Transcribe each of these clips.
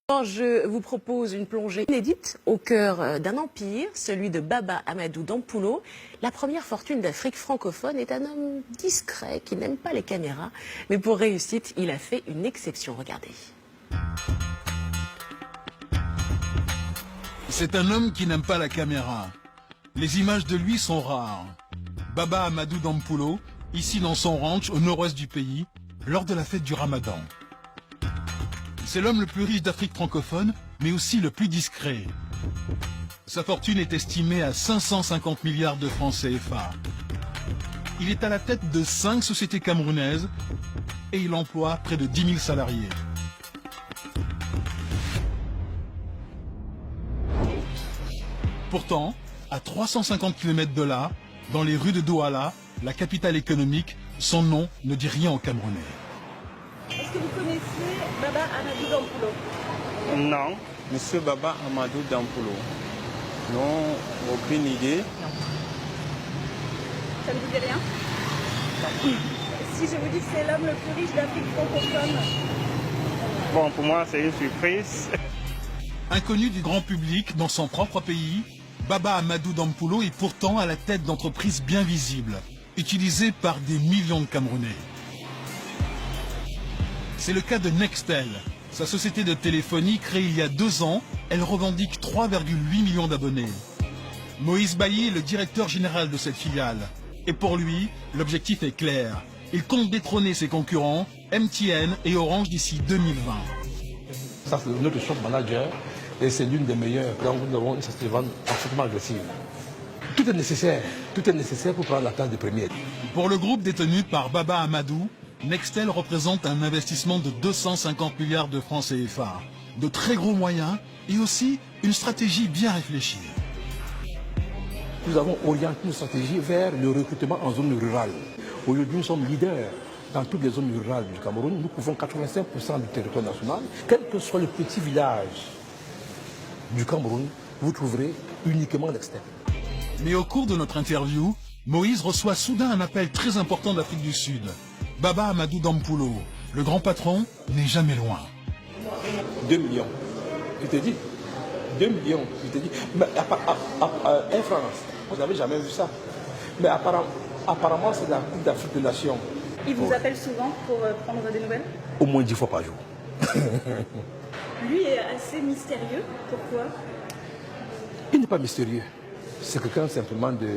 Je vous propose une plongée inédite au cœur d'un empire, celui de Baba Amadou Dampoullo. La première fortune d'Afrique francophone est un homme discret qui n'aime pas les caméras. Mais pour réussite, il a fait une exception. Regardez. C'est un homme qui n'aime pas la caméra. Les images de lui sont rares. Baba Amadou Dampoullo, ici dans son ranch au nord-ouest du pays, lors de la fête du Ramadan. C'est l'homme le plus riche d'Afrique francophone, mais aussi le plus discret. Sa fortune est estimée à 550 milliards de francs CFA. Il est à la tête de 5 sociétés camerounaises et il emploie près de 10 000 salariés. Pourtant, à 350 km de là, dans les rues de Douala, la capitale économique, son nom ne dit rien aux Camerounais. Est-ce que vous connaissez Baba Amadou Dampoullo? Non, Monsieur Baba Amadou Dampoullo. Non, aucune idée. Ça ne vous dit rien? Si je vous dis que c'est l'homme le plus riche d'Afrique francophone? Bon, pour moi, c'est une surprise. Inconnu du grand public dans son propre pays, Baba Amadou Dampoullo est pourtant à la tête d'entreprises bien visibles, utilisées par des millions de Camerounais. C'est le cas de Nextel. Sa société de téléphonie créée il y a 2 ans, elle revendique 3,8 millions d'abonnés. Moïse Bailly est le directeur général de cette filiale. Et pour lui, l'objectif est clair. Il compte détrôner ses concurrents, MTN et Orange d'ici 2020. Ça, c'est notre shop manager et c'est l'une des meilleures. Quand nous avons une société de vente parfaitement agressive. Tout est nécessaire pour prendre la place de premier. Pour le groupe détenu par Baba Amadou, Nextel représente un investissement de 250 milliards de francs CFA, de très gros moyens et aussi une stratégie bien réfléchie. Nous avons orienté nos stratégies vers le recrutement en zone rurale. Aujourd'hui, nous sommes leaders dans toutes les zones rurales du Cameroun. Nous couvrons 85% du territoire national. Quel que soit le petit village du Cameroun, vous trouverez uniquement Nextel. Mais au cours de notre interview, Moïse reçoit soudain un appel très important d'Afrique du Sud. Baba Amadou Dampoullo, le grand patron, n'est jamais loin. 2 millions. Je te dis. 2 millions. Je te dis. Mais en France, vous n'avez jamais vu ça. Mais apparemment, c'est la Coupe d'Afrique des Nations. Il vous appelle souvent pour prendre des nouvelles? Au moins 10 fois par jour. Lui est assez mystérieux. Pourquoi? Il n'est pas mystérieux. C'est quelqu'un simplement de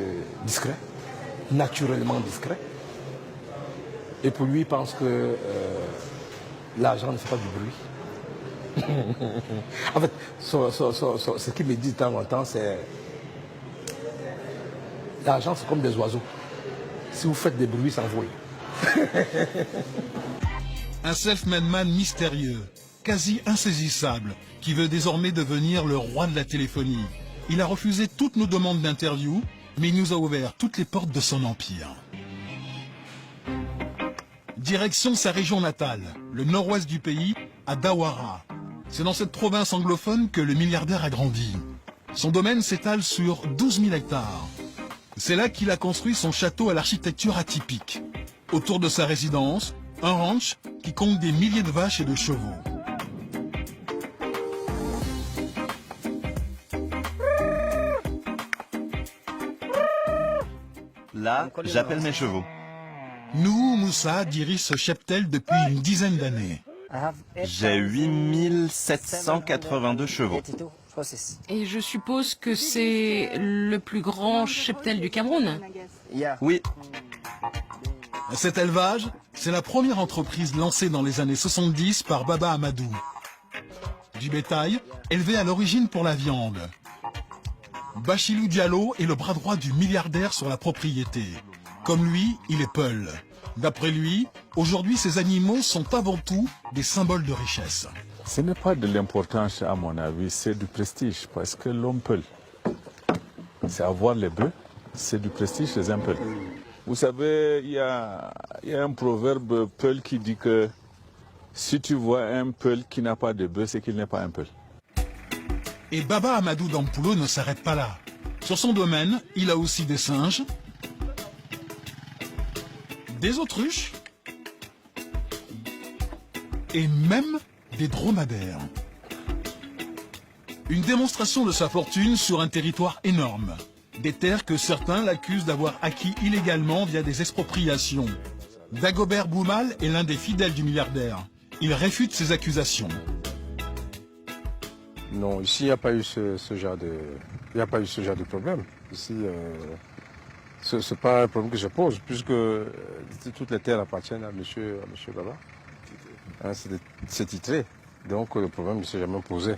discret, naturellement discret. Et pour lui, il pense que l'argent ne fait pas du bruit. En fait, ce qu'il me dit de temps en temps, c'est l'argent, c'est comme des oiseaux. Si vous faites des bruits, ça envole. Un self-made man mystérieux, quasi insaisissable, qui veut désormais devenir le roi de la téléphonie. Il a refusé toutes nos demandes d'interview, mais il nous a ouvert toutes les portes de son empire. Direction sa région natale, le nord-ouest du pays, à Dawara. C'est dans cette province anglophone que le milliardaire a grandi. Son domaine s'étale sur 12 000 hectares. C'est là qu'il a construit son château à l'architecture atypique. Autour de sa résidence, un ranch qui compte des milliers de vaches et de chevaux. Là, j'appelle mes chevaux. Nouhou Moussa dirige ce cheptel depuis une dizaine d'années. J'ai 8782 chevaux. Et je suppose que c'est le plus grand cheptel du Cameroun? Oui, Cet élevage, c'est la première entreprise lancée dans les années 70 par Baba Amadou. Du bétail, élevé à l'origine pour la viande. Bachilou Diallo est le bras droit du milliardaire sur la propriété. Comme lui, il est Peul. D'après lui, aujourd'hui, ces animaux sont avant tout des symboles de richesse. Ce n'est pas de l'importance, à mon avis, c'est du prestige, parce que l'homme Peul, c'est avoir les bœufs, c'est du prestige chez un Peul. Vous savez, il y a un proverbe Peul qui dit que si tu vois un Peul qui n'a pas de bœufs, c'est qu'il n'est pas un Peul. Et Baba Amadou Dampoullo ne s'arrête pas là. Sur son domaine, il a aussi des singes, des autruches et même des dromadaires. Une démonstration de sa fortune sur un territoire énorme. Des terres que certains l'accusent d'avoir acquis illégalement via des expropriations. Dagobert Boumal est l'un des fidèles du milliardaire. Il réfute ces accusations. Non, ici, il n'y a pas eu ce genre de problème. Ici, ce n'est pas un problème que je pose, puisque toutes les terres appartiennent à monsieur Baba. Hein, c'est titré. Donc, le problème ne s'est jamais posé.